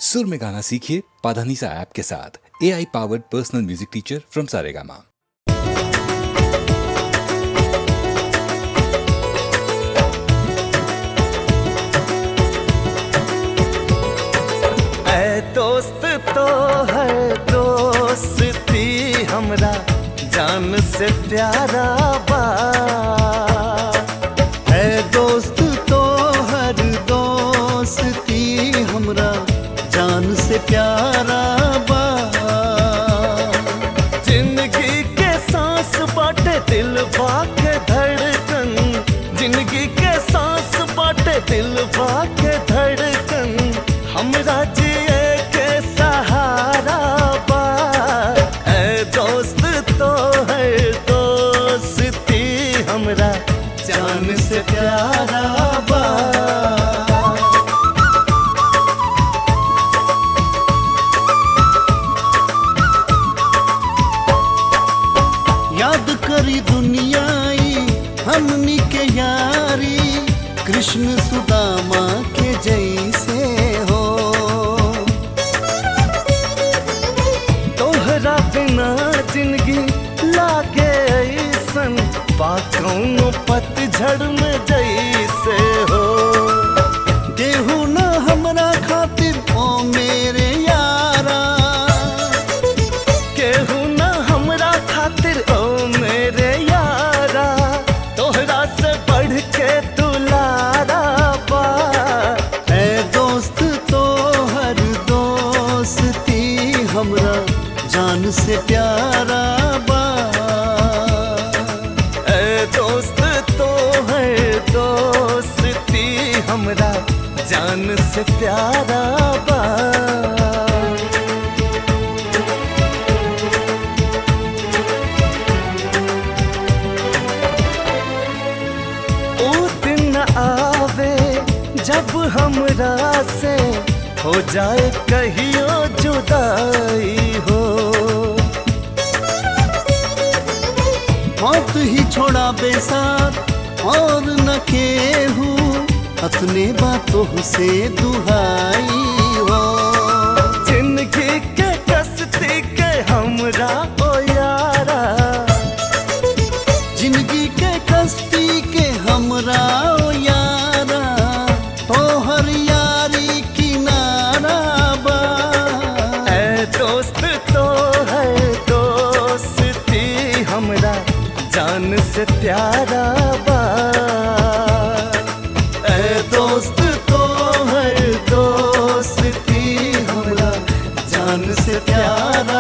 सुर में गाना सीखिए पाधानीसा ऐप के साथ। AI powered personal music teacher from Saregama. दोस्त तो है दोस्ती हमरा जान से प्यारा बा। है दोस्त तो हर दोस्ती हमरा जान से प्यारा बा। जिंदगी के सांस बाटे दिल के धड़कन, जिंदगी के सांस बाटे दिल के धड़कन, हमरा जिए के सहारा बा। ऐ दोस्त तो है दोस्ती हमरा जान से प्यारा बा। याद करी दुनियाई हमनी के यारी, कृष्ण सुदामा के जैसे हो। तोहरा बिना जिंदगी लागे ऐसन, पाकौनो पतझड़ में जैसे हो। देहू न हमरा खातिर ओ मेरे यारा, केहू न हमरा खातिर ओ मेरे यारा, तोहरा से बढ़ के दुलारा बा। ऐ दोस्त तो हर दोस्ती हमरा जान से प्यारा बा। ऐ दोस्त तो है दोस्ती हमरा जान से प्यारा बा। आवे जब हमरा से हो जाए कहियो जुदाई हो। मौत ही छोड़ा बेसाथ और न केहू, अपने बातों से दुहाई हो। जिंदगी के कस्ती के हमरा ओ यारा, जिंदगी के कस्ती के हमरा ओ यारा, तोहर यारी किनारा बा। ऐ दोस्त तो है दोस्ती हमरा जान से प्यारा बा। ऐ दोस्त तो है दोस्ती हमरा जान से प्यारा